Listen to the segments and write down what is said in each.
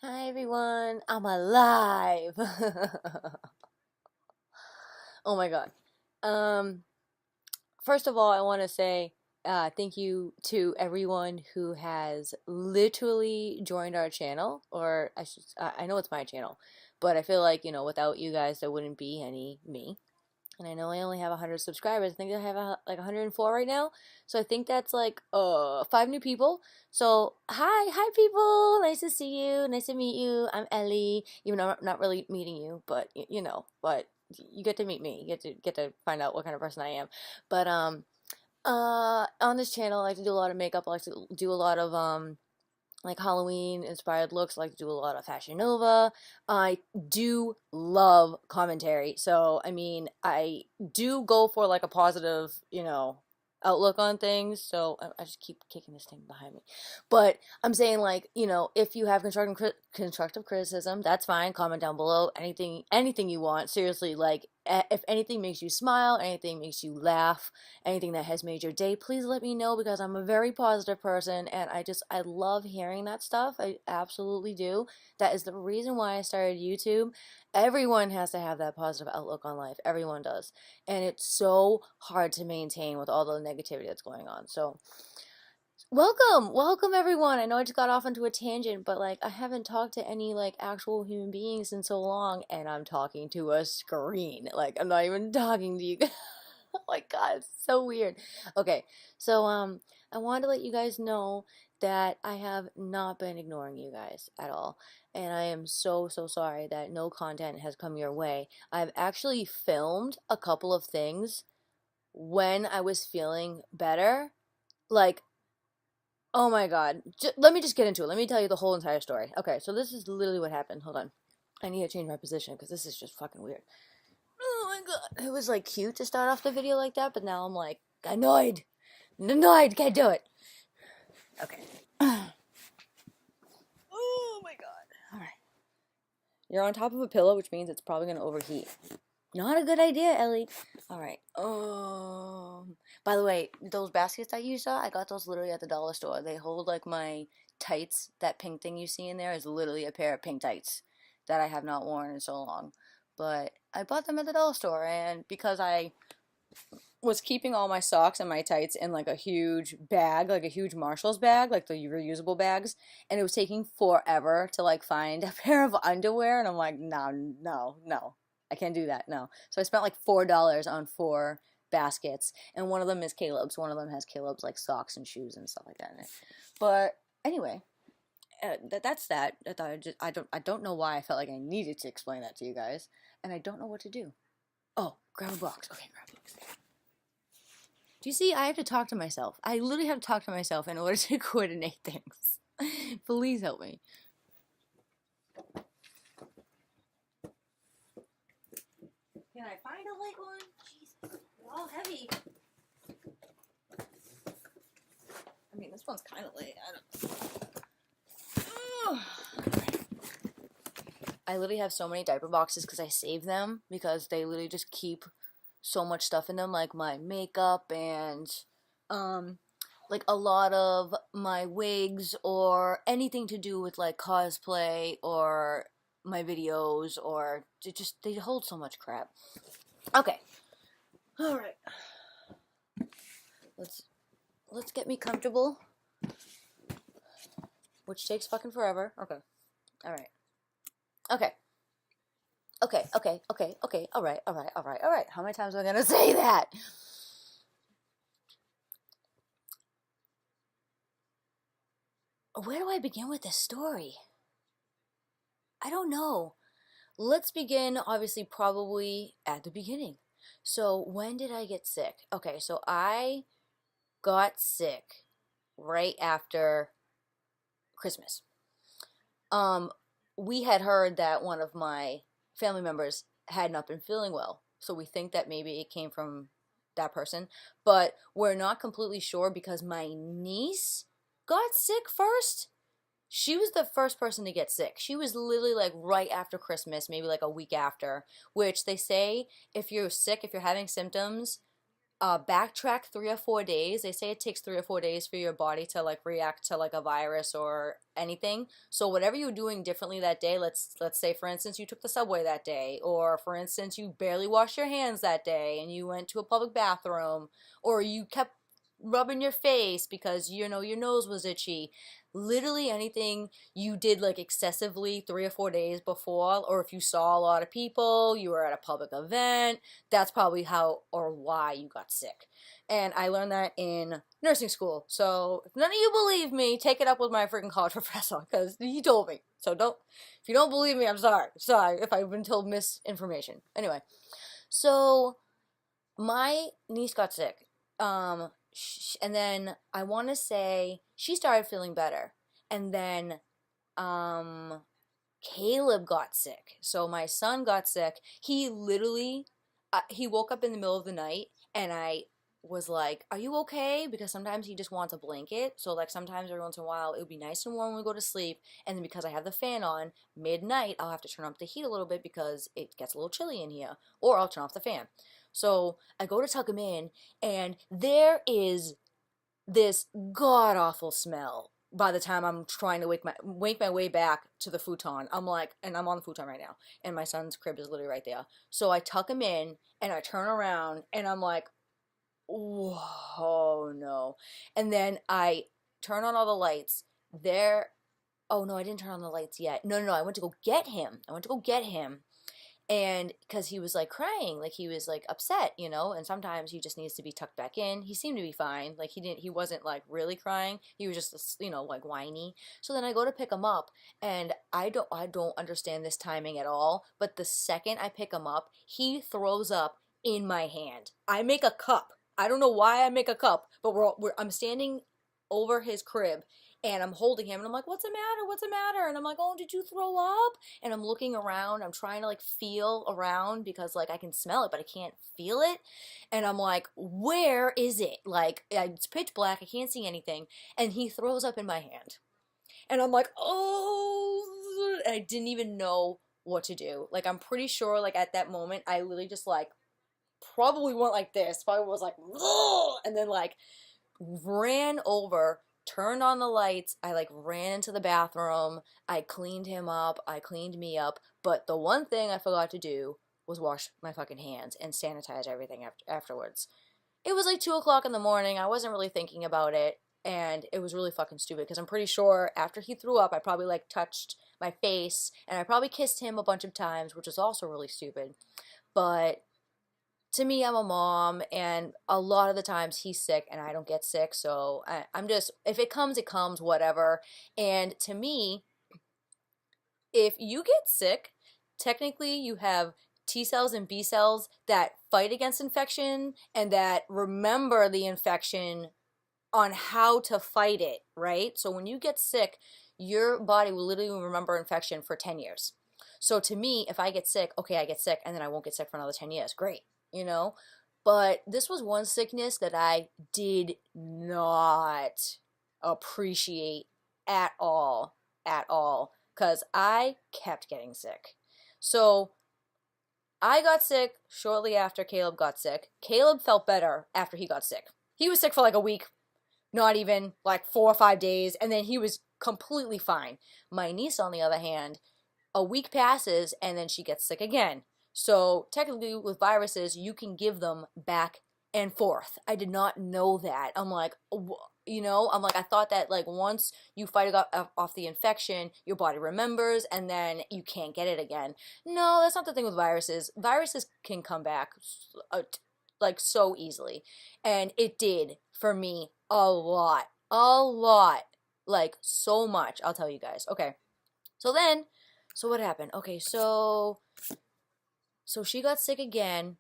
Hi everyone, I'm alive. Oh my god. Um, First of all, I want to say thank you to everyone who has literally joined our channel, or I know it's my channel, but I feel like, without you guys, there wouldn't be any me. And I know I only have 100 subscribers. I think I have like 104 right now. So I think that's like five new people. So hi people. Nice to see you. Nice to meet you. I'm Ellie. Even though I'm not really meeting you, but but you get to meet me. You get to find out what kind of person I am. But on this channel, I like to do a lot of makeup. I like to do a lot of like Halloween inspired looks. I like to do a lot of Fashion Nova. I do love commentary. So, I mean, I do go for like a positive, outlook on things. So, I just keep kicking this thing behind me. But I'm saying, like, if you have constructive criticism, that's fine. Comment down below. Anything you want. Seriously, like, if anything makes you smile, anything makes you laugh, anything that has made your day, please let me know, because I'm a very positive person and I love hearing that stuff. I absolutely do. That is the reason why I started YouTube. Everyone has to have that positive outlook on life. Everyone does. And it's so hard to maintain with all the negativity that's going on. So, welcome everyone. I know I just got off into a tangent, but like I haven't talked to any like actual human beings in so long, and I'm talking to a screen. Like I'm not even talking to you guys. Oh my god, it's so weird. Okay, so I wanted to let you guys know that I have not been ignoring you guys at all. And I am so sorry that no content has come your way. I've actually filmed a couple of things when I was feeling better. Like, oh my god. Let me just get into it. Let me tell you the whole entire story. Okay, so this is literally what happened. Hold on. I need to change my position because this is just fucking weird. Oh my god. It was like cute to start off the video like that, but now I'm like annoyed. Annoyed, can't do it. Okay. Oh my god. Alright. You're on top of a pillow, which means it's probably gonna overheat. Not a good idea, Ellie. Alright. By the way, those baskets that you saw, I got those literally at the dollar store. They hold like my tights. That pink thing you see in there is literally a pair of pink tights that I have not worn in so long. But I bought them at the dollar store, and because I was keeping all my socks and my tights in like a huge bag, like a huge Marshalls bag, like the reusable bags, and it was taking forever to like find a pair of underwear, and I'm like, no, I can't do that, no. So I spent like $4 on four baskets, and one of them is Caleb's. One of them has Caleb's like socks and shoes and stuff like that in it. But anyway, that's that. I thought I don't know why I felt like I needed to explain that to you guys, and I don't know what to do. Oh, grab a box. Okay, grab a box. Do you see? I have to talk to myself. I literally have to talk to myself in order to coordinate things. Please help me. Can I find a light one? Jesus, they're all heavy. I mean, this one's kind of light. I literally have so many diaper boxes because I save them, because they literally just keep so much stuff in them, like my makeup and um like a lot of my wigs or anything to do with like cosplay or my videos, or they hold so much crap. Okay. All right. Let's let's get me comfortable, which takes fucking forever. Okay. All right. Okay. Okay. All right. How many times am I gonna say that? Where do I begin with this story? I don't know. Let's begin, obviously, probably at the beginning. So, when did I get sick? Okay, so I got sick right after Christmas. Um, we had heard that one of my family members had not been feeling well, so we think that maybe it came from that person, but we're not completely sure because my niece got sick first. She was the first person to get sick. She was literally like right after Christmas, maybe like a week after, which they say if you're sick, if you're having symptoms, backtrack 3 or 4 days. They say it takes 3 or 4 days for your body to like react to like a virus or anything. So whatever you're doing differently that day, let's say for instance you took the subway that day, or for instance you barely washed your hands that day and you went to a public bathroom, or you kept rubbing your face because you know your nose was itchy. Literally anything you did like excessively 3 or 4 days before, or if you saw a lot of people, you were at a public event, that's probably how or why you got sick. And I learned that in nursing school. So if none of you believe me, take it up with my freaking college professor because he told me. So don't, if you don't believe me, I'm sorry. Sorry if I've been told misinformation. Anyway, so my niece got sick. And then I want to say she started feeling better. And then um, Caleb got sick. So my son got sick. He literally, he woke up in the middle of the night and I was like, are you okay? Because sometimes he just wants a blanket. So like sometimes every once in a while it would be nice and warm when we go to sleep. And then because I have the fan on, midnight I'll have to turn up the heat a little bit because it gets a little chilly in here. Or I'll turn off the fan. So I go to tuck him in and there is this god awful smell by the time I'm trying to wake my way back to the futon. I'm like, and I'm on the futon right now, and my son's crib is literally right there. So I tuck him in and I turn around and I'm like, oh no. And then I turn on all the lights. There, oh no, I didn't turn on the lights yet. No, no, no, I went to go get him. I went to go get him, and because he was like crying, like he was like upset, you know, and sometimes he just needs to be tucked back in. He seemed to be fine, like he wasn't like really crying, he was just, you know, like whiny. So then I go to pick him up, and I don't understand this timing at all, but the second I pick him up he throws up in my hand. I make a cup. I don't know why I make a cup, but I'm standing over his crib and I'm holding him and I'm like, what's the matter? What's the matter? And I'm like, oh, did you throw up? And I'm looking around. I'm trying to like feel around because like I can smell it, but I can't feel it. And I'm like, where is it? Like it's pitch black. I can't see anything. And he throws up in my hand. And I'm like, oh, and I didn't even know what to do. Like I'm pretty sure like at that moment, I literally just like probably went like this. Probably was like, ugh! And then like ran over, turned on the lights. I like ran into the bathroom. I cleaned him up. I cleaned me up. But the one thing I forgot to do was wash my fucking hands and sanitize everything afterwards. It was like 2 o'clock in the morning. I wasn't really thinking about it. And it was really fucking stupid because I'm pretty sure after he threw up, I probably like touched my face and I probably kissed him a bunch of times, which was also really stupid. But to me, I'm a mom, and a lot of the times he's sick and I don't get sick. So I'm just, if it comes, it comes, whatever. And to me, if you get sick, technically you have T cells and B cells that fight against infection and that remember the infection on how to fight it, right? So when you get sick, your body will literally remember infection for 10 years. So to me, if I get sick, okay, I get sick and then I won't get sick for another 10 years. Great, you know? But this was one sickness that I did not appreciate at all, because I kept getting sick. So I got sick shortly after Caleb got sick. Caleb felt better after he got sick. He was sick for like a week, not even like 4 or 5 days, and then he was completely fine. My niece, on the other hand, a week passes and then she gets sick again. So technically with viruses, you can give them back and forth. I did not know that. I'm like, you know, I'm like, I thought that like once you fight off the infection, your body remembers and then you can't get it again. No, that's not the thing with viruses. Viruses can come back like so easily. And it did for me a lot. A lot. Like so much. I'll tell you guys. Okay. So what happened? Okay, so she got sick again,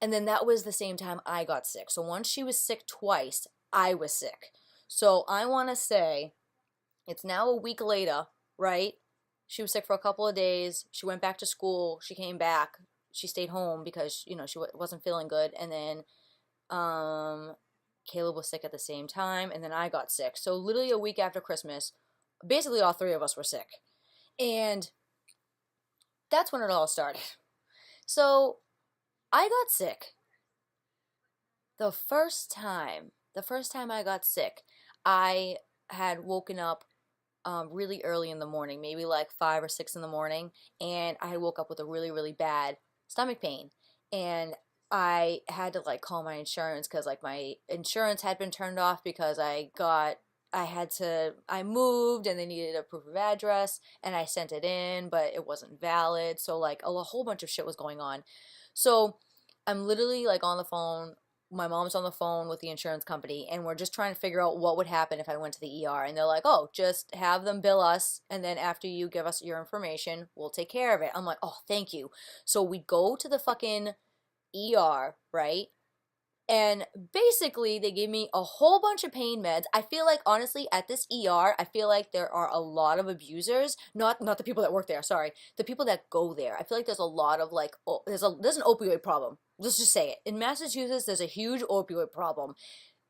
and then that was the same time I got sick. So once she was sick twice, I was sick. So I want to say it's now a week later, right? She was sick for a couple of days. She went back to school. She came back. She stayed home because, you know, she wasn't feeling good. And then Caleb was sick at the same time, and then I got sick. So literally a week after Christmas, basically all three of us were sick. And that's when it all started. So I got sick. The first time I got sick, I had woken up really early in the morning, maybe like 5 or 6 in the morning, and I woke up with a really, really bad stomach pain. And I had to like call my insurance because like my insurance had been turned off because I moved and they needed a proof of address and I sent it in, but it wasn't valid. So like a whole bunch of shit was going on. So I'm literally like on the phone. My mom's on the phone with the insurance company, and we're just trying to figure out what would happen if I went to the ER. And they're like, oh, just have them bill us, and then after you give us your information, we'll take care of it. I'm like, oh, thank you. So we go to the fucking ER, right? And basically, they gave me a whole bunch of pain meds. I feel like honestly, at this ER, I feel like there are a lot of abusers. Not the people that work there. Sorry, the people that go there. I feel like there's a lot of like, there's an opioid problem. Let's just say it. In Massachusetts, there's a huge opioid problem.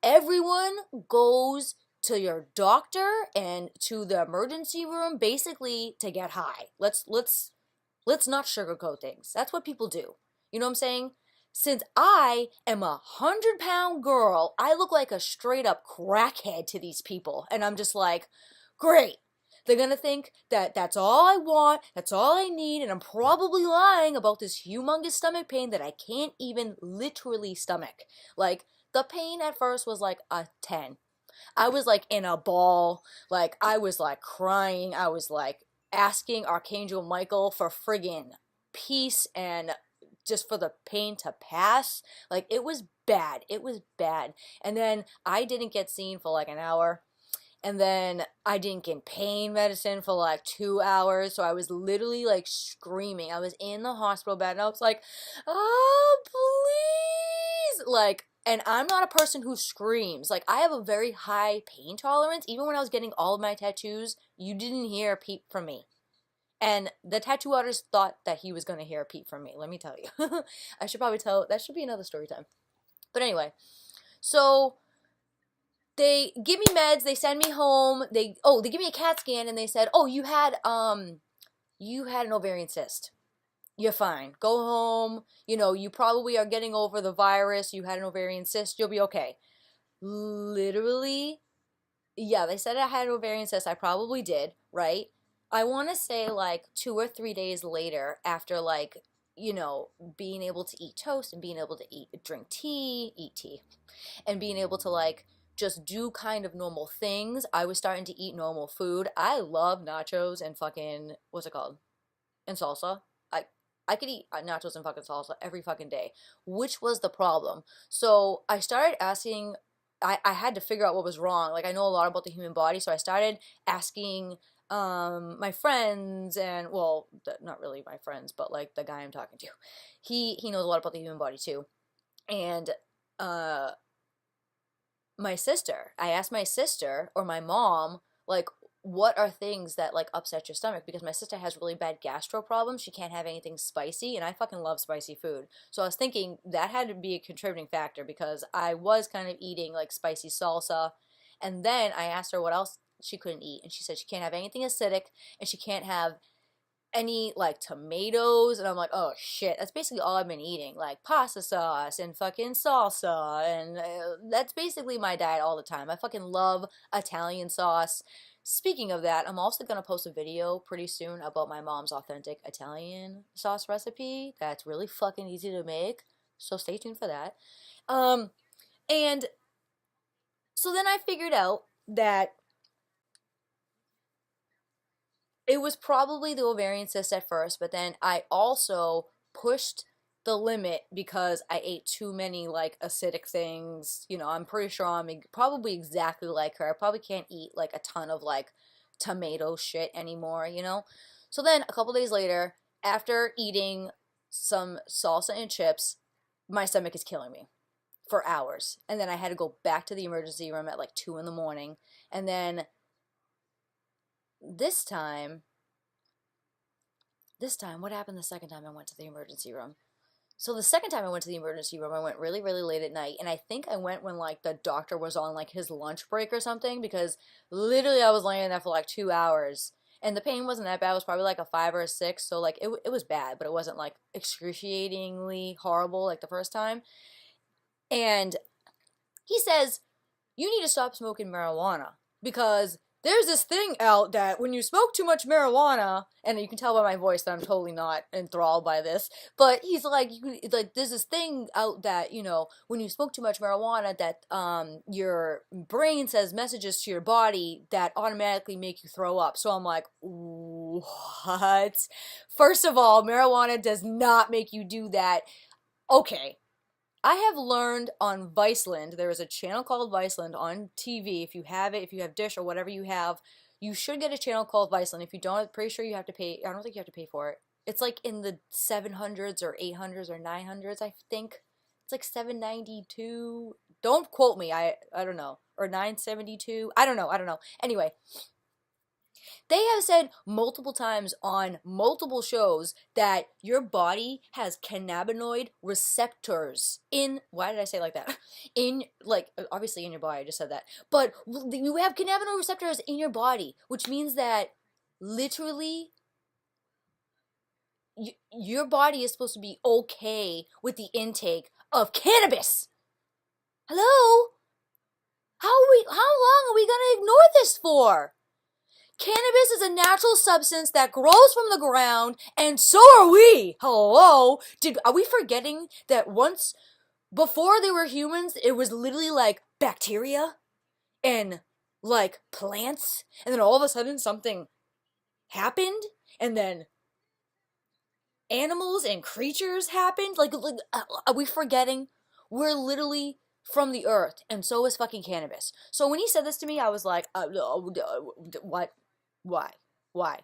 Everyone goes to your doctor and to the emergency room basically to get high. Let's not sugarcoat things. That's what people do. You know what I'm saying? Since I am 100-pound girl, I look like a straight up crackhead to these people. And I'm just like, great. They're gonna think that that's all I want, that's all I need, and I'm probably lying about this humongous stomach pain that I can't even literally stomach. Like, the pain at first was like a 10. I was like in a ball, like I was like crying, I was like asking Archangel Michael for friggin' peace and just for the pain to pass. Like it was bad. It was bad. And then I didn't get seen for like an hour. And then I didn't get pain medicine for like 2 hours. So I was literally like screaming. I was in the hospital bed and I was like, oh, please. Like, and I'm not a person who screams. Like, I have a very high pain tolerance. Even when I was getting all of my tattoos, you didn't hear a peep from me. And the tattoo artist thought that he was going to hear a peep from me. Let me tell you. I should probably tell, that should be another story time. But anyway, so they give me meds, they send me home. They give me a CAT scan and they said, "Oh, you had an ovarian cyst. You're fine. Go home. You know, you probably are getting over the virus. You had an ovarian cyst. You'll be okay." Literally, yeah, they said I had an ovarian cyst. I probably did, right? I want to say like 2 or 3 days later, after like, being able to eat toast and being able to eat tea, and being able to like just do kind of normal things, I was starting to eat normal food. I love nachos and fucking, what's it called? And salsa. I I could eat nachos and fucking salsa every fucking day, which was the problem. So I started asking, I had to figure out what was wrong. Like I know a lot about the human body, so I started asking my friends and well, not really my friends, but like the guy I'm talking to. He knows a lot about the human body too. And uh my sister. I asked my sister or my mom, like, what are things that like upset your stomach? Because my sister has really bad gastro problems. She can't have anything spicy, and I fucking love spicy food. So I was thinking that had to be a contributing factor because I was kind of eating like spicy salsa. And then I asked her what else she couldn't eat, and she said she can't have anything acidic, and she can't have any like tomatoes, and I'm like, oh shit, that's basically all I've been eating, like pasta sauce and fucking salsa, and that's basically my diet all the time. I fucking love Italian sauce. Speaking of that, I'm also gonna post a video pretty soon about my mom's authentic Italian sauce recipe that's really fucking easy to make, so stay tuned for that. um and so then I figured out that it was probably the ovarian cyst at first, but then I also pushed the limit because I ate too many like acidic things. I'm pretty sure I'm probably exactly like her. I probably can't eat like a ton of like tomato shit anymore. So then a couple days later, after eating some salsa and chips, my stomach is killing me for hours. And then I had to go back to the emergency room at like 2 in the morning. And then this time, what happened the second time I went to the emergency room? So the second time I went to the emergency room, I went really, really late at night, and I think I went when like the doctor was on like his lunch break or something, because literally I was laying there for like 2 hours, and the pain wasn't that bad. It was probably like a 5 or a 6, so like it was bad, but it wasn't like excruciatingly horrible like the first time. And He says, you need to stop smoking marijuana because there's this thing out that when you smoke too much marijuana, and you can tell by my voice that I'm totally not enthralled by this, but he's like, there's this thing out that, when you smoke too much marijuana, that your brain says messages to your body that automatically make you throw up. So I'm like, what? First of all, marijuana does not make you do that. Okay. I have learned on Viceland, there is a channel called Viceland on TV. If you have it, if you have Dish or whatever you have, you should get a channel called Viceland. If you don't, I'm pretty sure you have to pay. I don't think you have to pay for it. It's like in the 700s or 800s or 900s, I think. It's like 792. Don't quote me. I don't know. Or 972. I don't know. Anyway, they have said multiple times on multiple shows that your body has cannabinoid receptors in, why did I say it like that? In, like, obviously in your body, I just said that. But you have cannabinoid receptors in your body, which means that literally your body is supposed to be okay with the intake of cannabis. Hello? How long are we gonna ignore this for? Cannabis is a natural substance that grows from the ground, and so are we. Hello? Are we forgetting that once, before they were humans, it was literally like bacteria and like plants, and then all of a sudden something happened, and then animals and creatures happened? Like are we forgetting? We're literally from the earth, and so is fucking cannabis. So when he said this to me, I was like, what? Why?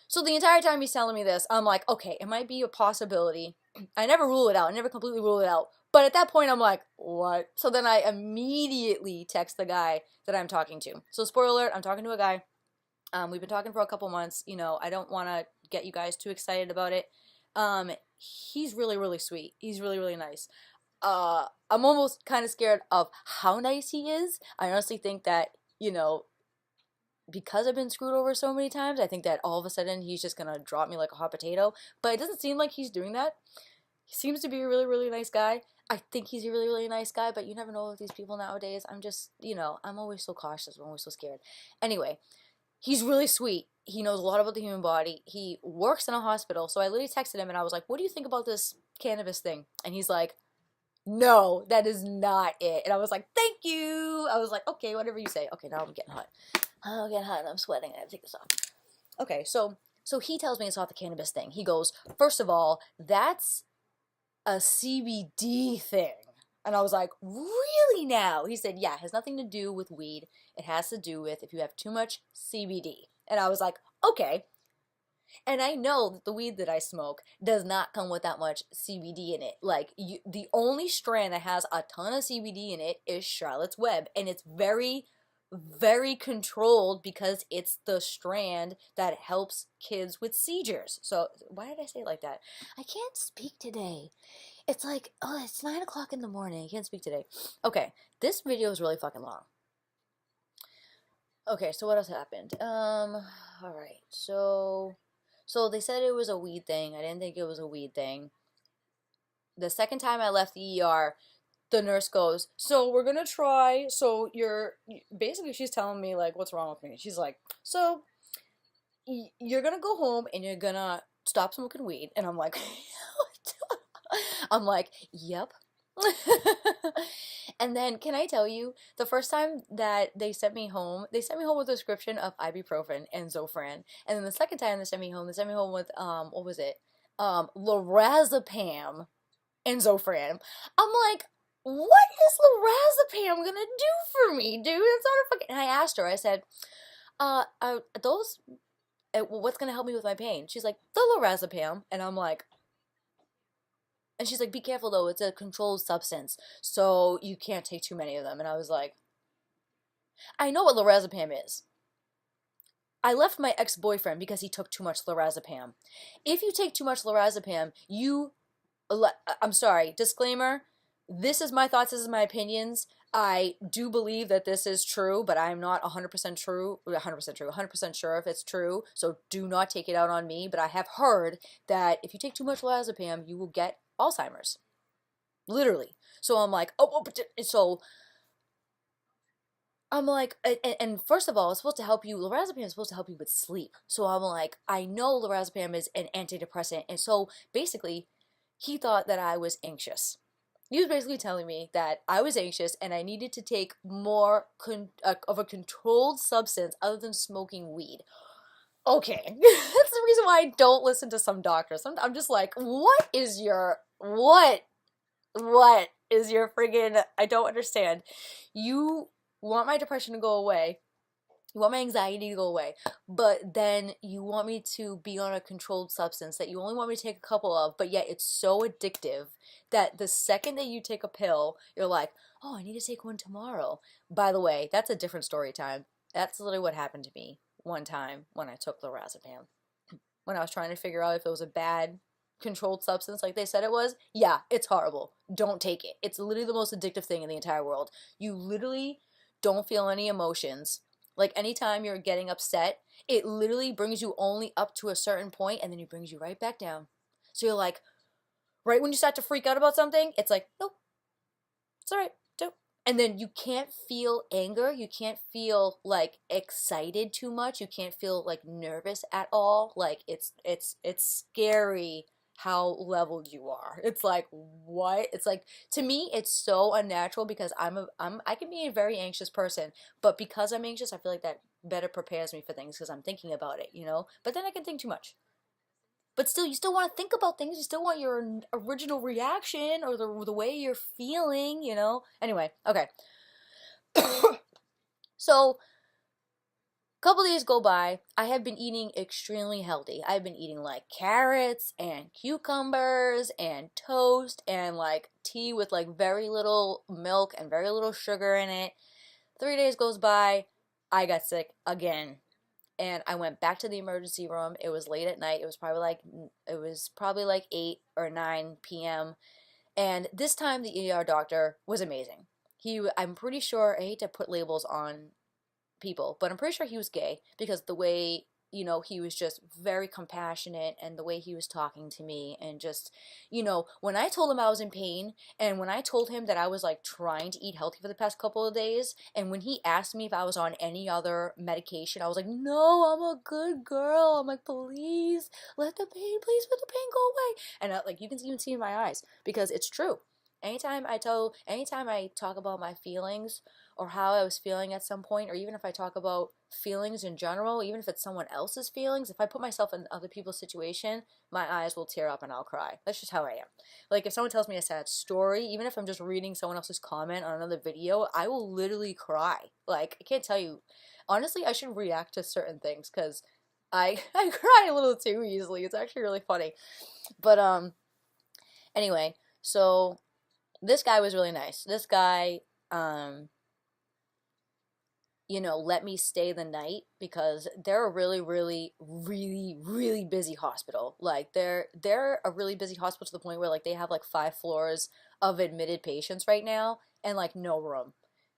So the entire time he's telling me this, I'm like, okay, it might be a possibility. I never rule it out. I never completely rule it out. But at that point, I'm like, what? So then I immediately text the guy that I'm talking to. So spoiler alert, I'm talking to a guy. We've been talking for a couple months. I don't want to get you guys too excited about it. He's really, really sweet. He's really, really nice. I'm almost kind of scared of how nice he is. I honestly think that, because I've been screwed over so many times, I think that all of a sudden he's just gonna drop me like a hot potato. But it doesn't seem like he's doing that. He seems to be a really, really nice guy. I think he's a really, really nice guy, but you never know with these people nowadays. I'm just, I'm always so cautious. I'm always so scared. Anyway, he's really sweet. He knows a lot about the human body. He works in a hospital. So I literally texted him and I was like, what do you think about this cannabis thing? And he's like, no, that is not it. And I was like, thank you. I was like, okay, whatever you say. Okay, now I'm getting hot. I'm getting hot and I'm sweating. I have to take this off. Okay, so he tells me it's not the cannabis thing. He goes, first of all, that's a CBD thing. And I was like, really now? He said, yeah, it has nothing to do with weed. It has to do with if you have too much CBD. And I was like, okay. And I know that the weed that I smoke does not come with that much CBD in it. Like, the only strand that has a ton of CBD in it is Charlotte's Web. And it's very, very controlled because it's the strand that helps kids with seizures. So, why did I say it like that? I can't speak today. It's like, it's 9 o'clock in the morning. I can't speak today. Okay, this video is really fucking long. Okay, so what else happened? Alright, so they said it was a weed thing. I didn't think it was a weed thing. The second time I left the ER, the nurse goes, so we're gonna try, so basically she's telling me, like, what's wrong with me. She's like, so, you're gonna go home and you're gonna stop smoking weed. And I'm like, yep. And then, can I tell you, the first time that they sent me home with a prescription of ibuprofen and Zofran. And then the second time they sent me home with, what was it? Lorazepam and Zofran. I'm like, what is lorazepam gonna do for me, dude? It's not a fucking... And I asked her, I said, what's gonna help me with my pain? She's like, the lorazepam. And I'm like... And she's like, be careful though, it's a controlled substance, so you can't take too many of them. And I was like, I know what lorazepam is. I left my ex-boyfriend because he took too much lorazepam. If you take too much lorazepam, I'm sorry, disclaimer, this is my thoughts, this is my opinions. I do believe that this is true, but I'm not 100% sure if it's true, so do not take it out on me. But I have heard that if you take too much lorazepam, you will get Alzheimer's. Literally. So I'm like, so I'm like, and first of all, it's supposed to help you. Lorazepam is supposed to help you with sleep. So I'm like, I know lorazepam is an antidepressant, and so basically, he thought that I was anxious. He was basically telling me that I was anxious and I needed to take more of a controlled substance other than smoking weed. Okay, that's the reason why I don't listen to some doctors. I'm just like, what is your friggin'? I don't understand. You want my depression to go away. You want my anxiety to go away, but then you want me to be on a controlled substance that you only want me to take a couple of, but yet it's so addictive that the second that you take a pill, you're like, oh, I need to take one tomorrow. By the way, that's a different story time. That's literally what happened to me one time when I took lorazepam. When I was trying to figure out if it was a bad controlled substance like they said it was, yeah, it's horrible. Don't take it. It's literally the most addictive thing in the entire world. You literally don't feel any emotions. Like anytime you're getting upset, it literally brings you only up to a certain point and then it brings you right back down. So you're like, right when you start to freak out about something, it's like, nope, it's all right. Don't. And then you can't feel anger. You can't feel like excited too much. You can't feel like nervous at all. Like it's scary how leveled you are. It's like what? It's like to me it's so unnatural because I can be a very anxious person, but because I'm anxious, I feel like that better prepares me for things because I'm thinking about it, you know? But then I can think too much. But still, you still want to think about things. You still want your original reaction or the way you're feeling, you know? Anyway, okay. So, a couple days go by. I have been eating extremely healthy. I've been eating like carrots and cucumbers and toast and like tea with like very little milk and very little sugar in it. 3 days goes by. I got sick again. And I went back to the emergency room. It was late at night. It was probably like 8 or 9 p.m. And this time the ER doctor was amazing. I'm pretty sure, I hate to put labels on people, but I'm pretty sure he was gay because the way, he was just very compassionate and the way he was talking to me and just, when I told him I was in pain and when I told him that I was like trying to eat healthy for the past couple of days and when he asked me if I was on any other medication, I was like, no, I'm a good girl. I'm like, please please let the pain go away. And like you can even see in my eyes because it's true. Anytime I talk about my feelings or how I was feeling at some point, or even if I talk about feelings in general, even if it's someone else's feelings, if I put myself in other people's situation, my eyes will tear up and I'll cry. That's just how I am. Like if someone tells me a sad story, even if I'm just reading someone else's comment on another video, I will literally cry. Like I can't tell you. Honestly, I should react to certain things because I cry a little too easily. It's actually really funny. But anyway, so this guy was really nice. This guy let me stay the night because they're a really, really, really, really busy hospital. Like they're a really busy hospital to the point where like they have like 5 floors of admitted patients right now and like no room.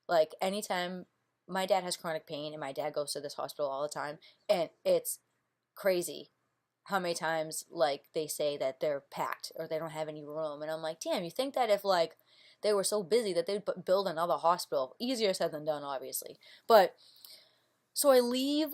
Like anytime my dad has chronic pain and my dad goes to this hospital all the time and it's crazy how many times like they say that they're packed or they don't have any room and I'm like, damn, you think that if like they were so busy that they'd build another hospital. Easier said than done, obviously. But so I leave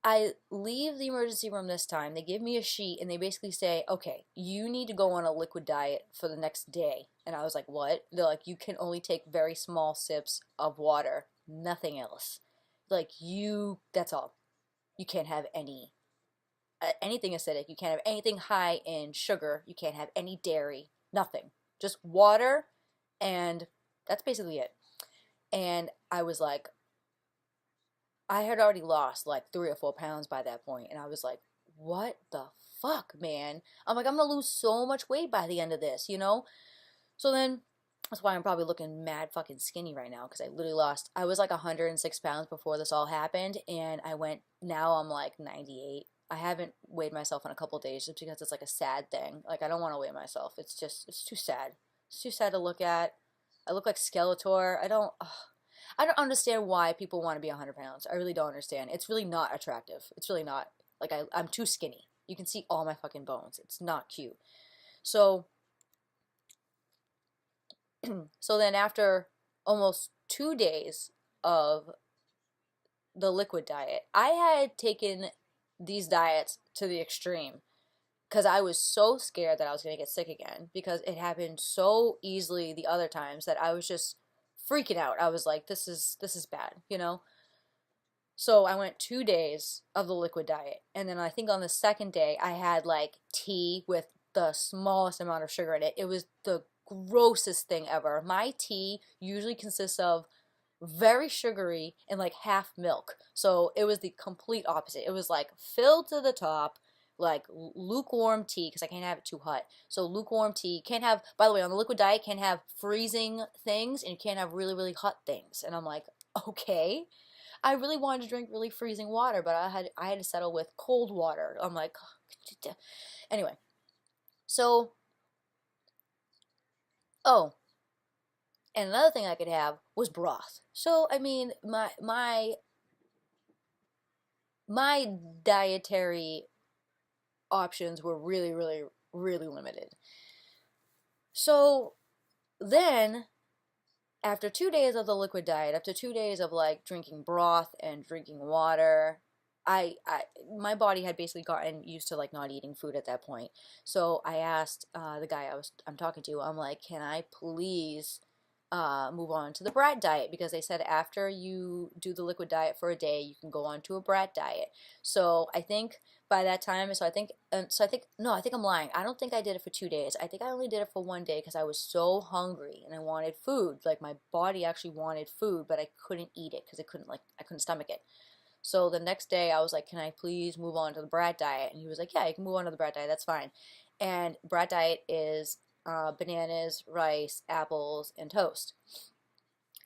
the emergency room this time. They give me a sheet and they basically say, okay, you need to go on a liquid diet for the next day. And I was like, what? They're like, you can only take very small sips of water, nothing else. Like that's all. You can't have anything acidic. You can't have anything high in sugar. You can't have any dairy. Nothing. Just water, and that's basically it. And I was like, I had already lost like 3 or 4 pounds by that point, and I was like, what the fuck, man? I'm like, I'm gonna lose so much weight by the end of this, you know? So then that's why I'm probably looking mad fucking skinny right now because I was like 106 pounds before this all happened, and now I'm like 98. I haven't weighed myself in a couple days just because it's like a sad thing. Like, I don't want to weigh myself. It's too sad. It's too sad to look at. I look like Skeletor. I don't understand why people want to be 100 pounds. I really don't understand. It's really not attractive. It's really not. Like, I'm too skinny. You can see all my fucking bones. It's not cute. So, so then after almost 2 days of the liquid diet. I had taken these diets to the extreme because I was so scared that I was going to get sick again because it happened so easily the other times that I was just freaking out. I was like, this is bad, you know? So I went 2 days of the liquid diet. And then I think on the second day, I had like tea with the smallest amount of sugar in it. It was the grossest thing ever. My tea usually consists of very sugary and like half milk. So it was the complete opposite. It was like filled to the top, like lukewarm tea because I can't have it too hot. So lukewarm tea can't have, by the way, on the liquid diet, can't have freezing things and you can't have really, really hot things. And I'm like, okay. I really wanted to drink really freezing water, but I had to settle with cold water. I'm like, anyway. So, oh, and another thing I could have was broth. So, I mean, my dietary options were really, really, really limited. So then, after 2 days of the liquid diet, after 2 days of like drinking broth and drinking water, I my body had basically gotten used to like not eating food at that point. So I asked the guy I'm talking to, I'm like, can I please move on to the brat diet because they said after you do the liquid diet for a day, you can go on to a brat diet. So I think by that time, no, I think I'm lying. I don't think I did it for 2 days. I think I only did it for one day because I was so hungry and I wanted food. Like my body actually wanted food, but I couldn't eat it because I couldn't stomach it. So the next day I was like, can I please move on to the brat diet? And he was like, yeah, you can move on to the brat diet. That's fine. And brat diet is bananas, rice, apples, and toast.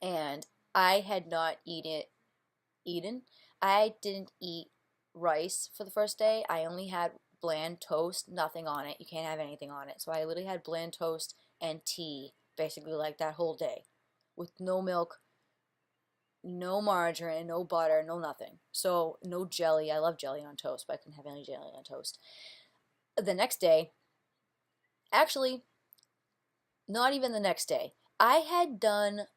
And I had not eaten. I didn't eat rice for the first day. I only had bland toast, nothing on it. You can't have anything on it. So I literally had bland toast and tea, basically like that whole day, with no milk, no margarine, no butter, no nothing. So no jelly. I love jelly on toast, but I couldn't have any jelly on toast. The next day, actually, not even the next day. I had done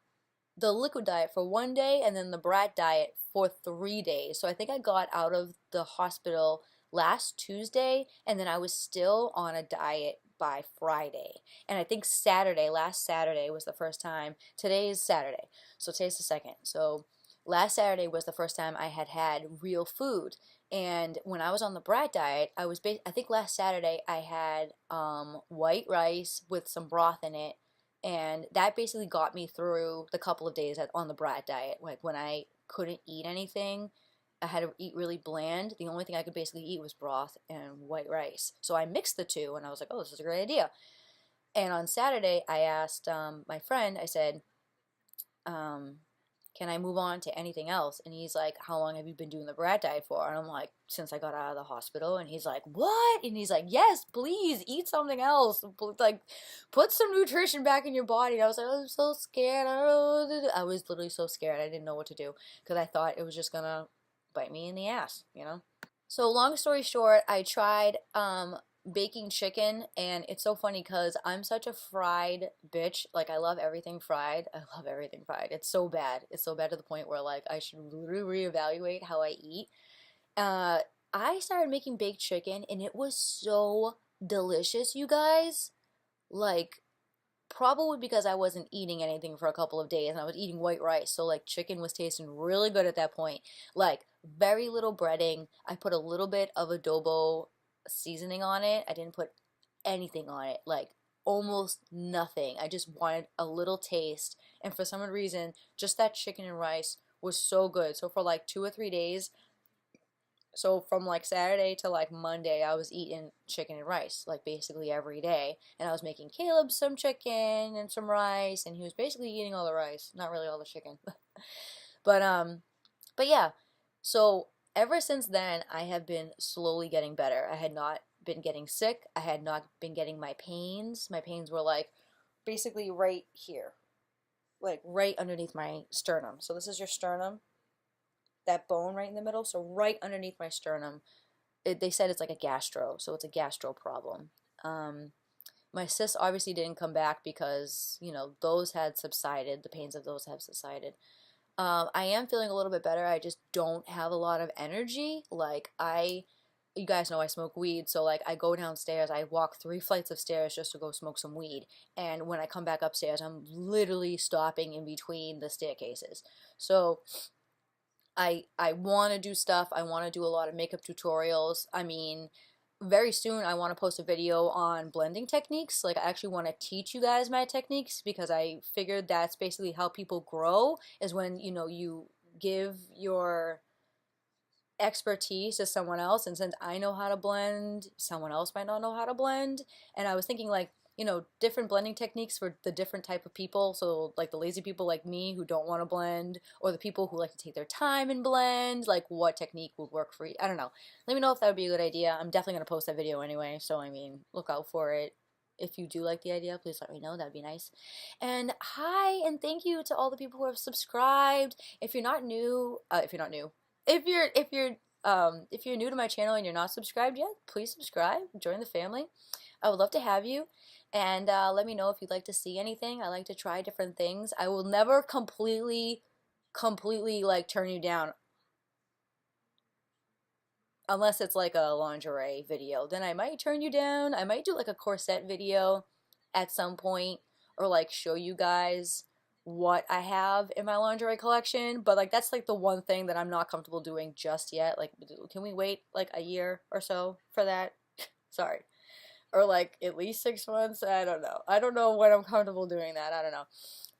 the liquid diet for one day and then the brat diet for 3 days. So I think I got out of the hospital last Tuesday and then I was still on a diet by Friday. And I think last Saturday was the first time. Today is Saturday. So today's the second. So last Saturday was the first time I had had real food. And when I was on the brat diet, I think last Saturday I had white rice with some broth in it, and that basically got me through the couple of days on the brat diet. Like when I couldn't eat anything, I had to eat really bland. The only thing I could basically eat was broth and white rice. So I mixed the two, and I was like, oh, this is a great idea. And on Saturday, I asked my friend, I said, um, can I move on to anything else? And he's like, how long have you been doing the brat diet for? And I'm like, since I got out of the hospital. And he's like, what? And he's like, yes, please eat something else. Like, put some nutrition back in your body. And I was like, I'm so scared. I don't know what to do. I was literally so scared. I didn't know what to do because I thought it was just gonna bite me in the ass, you know? So long story short, I tried baking chicken, and it's so funny because I'm such a fried bitch. Like I love everything fried. I love everything fried. It's so bad. It's so bad to the point where like I should really reevaluate how I eat. Uh, I started making baked chicken, and it was so delicious, you guys. Like probably because I wasn't eating anything for a couple of days and I was eating white rice. So like chicken was tasting really good at that point. Like very little breading. I put a little bit of adobo seasoning on it. I didn't put anything on it. Like almost nothing. I just wanted a little taste. And for some reason, just that chicken and rice was so good. So for like 2 or 3 days, so from like Saturday to like Monday, I was eating chicken and rice like basically every day, and I was making Caleb some chicken and some rice, and he was basically eating all the rice, not really all the chicken. but but yeah, so ever since then, I have been slowly getting better. I had not been getting sick. I had not been getting my pains. My pains were like basically right here, like right underneath my sternum. So this is your sternum, that bone right in the middle. So right underneath my sternum, they said it's like a gastro, so it's a gastro problem. Um, my cysts obviously didn't come back because those had subsided. The pains of those have subsided. I am feeling a little bit better. I just don't have a lot of energy. You guys know I smoke weed, so like I go downstairs, I walk 3 flights of stairs just to go smoke some weed. And when I come back upstairs, I'm literally stopping in between the staircases. So I want to do stuff. I want to do a lot of makeup tutorials. I mean, very soon I want to post a video on blending techniques. Like I actually want to teach you guys my techniques because I figured that's basically how people grow is when, you give your expertise to someone else, and since I know how to blend, someone else might not know how to blend. And I was thinking like, different blending techniques for the different type of people. So like the lazy people like me who don't want to blend, or the people who like to take their time and blend, like what technique would work for you. I don't know. Let me know if that would be a good idea. I'm definitely going to post that video anyway, so I mean, look out for it. If you do like the idea, please let me know. That'd be nice. And hi, and thank you to all the people who have subscribed. If you're not new, if you're new to my channel and you're not subscribed yet, please subscribe. Join the family. I would love to have you. And let me know if you'd like to see anything. I like to try different things. I will never completely like turn you down unless it's like a lingerie video. Then I might turn you down. I might do like a corset video at some point, or like show you guys what I have in my lingerie collection. But like that's like the one thing that I'm not comfortable doing just yet. Like, can we wait like a year or so for that? Sorry. Or like at least 6 months. I don't know. I don't know when I'm comfortable doing that. I don't know.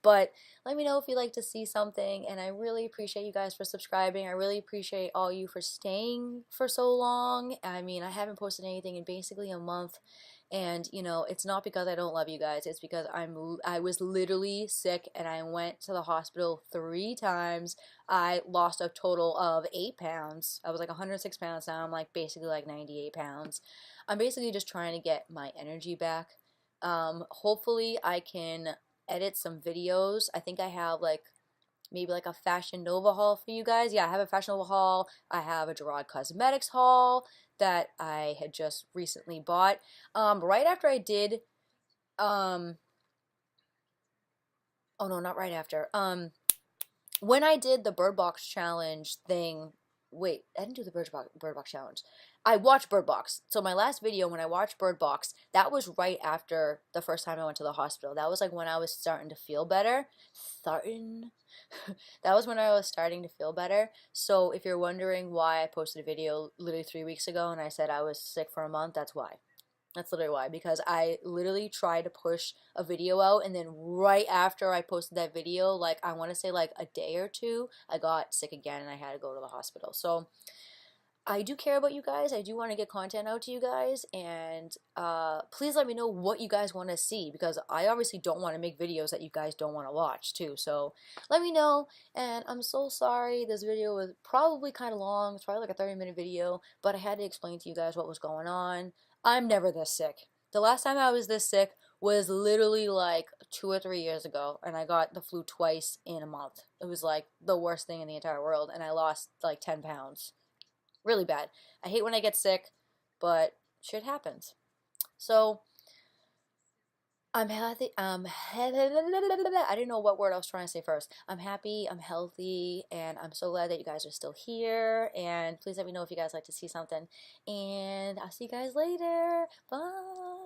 But let me know if you'd like to see something, and I really appreciate you guys for subscribing. I really appreciate all you for staying for so long. I mean, I haven't posted anything in basically a month, and it's not because I don't love you guys. It's because I was literally sick, and I went to the hospital 3 times. I lost a total of 8 pounds. I was like 106 pounds. Now I'm like basically like 98 pounds. I'm basically just trying to get my energy back. Hopefully I can edit some videos. I think I have like maybe like a Fashion Nova haul for you guys. Yeah, I have a Fashion Nova haul. I have a Gerard Cosmetics haul that I had just recently bought. Right after I did, oh no, not right after. When I did the Bird Box challenge thing, wait, I didn't do the Bird Box challenge. I watched Bird Box. So my last video when I watched Bird Box, that was right after the first time I went to the hospital. That was like when I was starting to feel better. Starting. That was when I was starting to feel better. So if you're wondering why I posted a video literally 3 weeks ago and I said I was sick for a month, that's why. That's literally why, because I literally tried to push a video out, and then right after I posted that video, like I want to say like a day or two, I got sick again and I had to go to the hospital. So I do care about you guys. I do want to get content out to you guys, and please let me know what you guys want to see, because I obviously don't want to make videos that you guys don't want to watch too. So let me know, and I'm so sorry. This video was probably kind of long. It's probably like a 30-minute video, but I had to explain to you guys what was going on. I'm never this sick. The last time I was this sick was literally like 2 or 3 years ago, and I got the flu twice in a month. It was like the worst thing in the entire world, and I lost like 10 pounds. Really bad. I hate when I get sick, but shit happens. So I'm healthy. I didn't know what word I was trying to say first. I'm happy, I'm healthy, and I'm so glad that you guys are still here. And please let me know if you guys like to see something. And I'll see you guys later. Bye.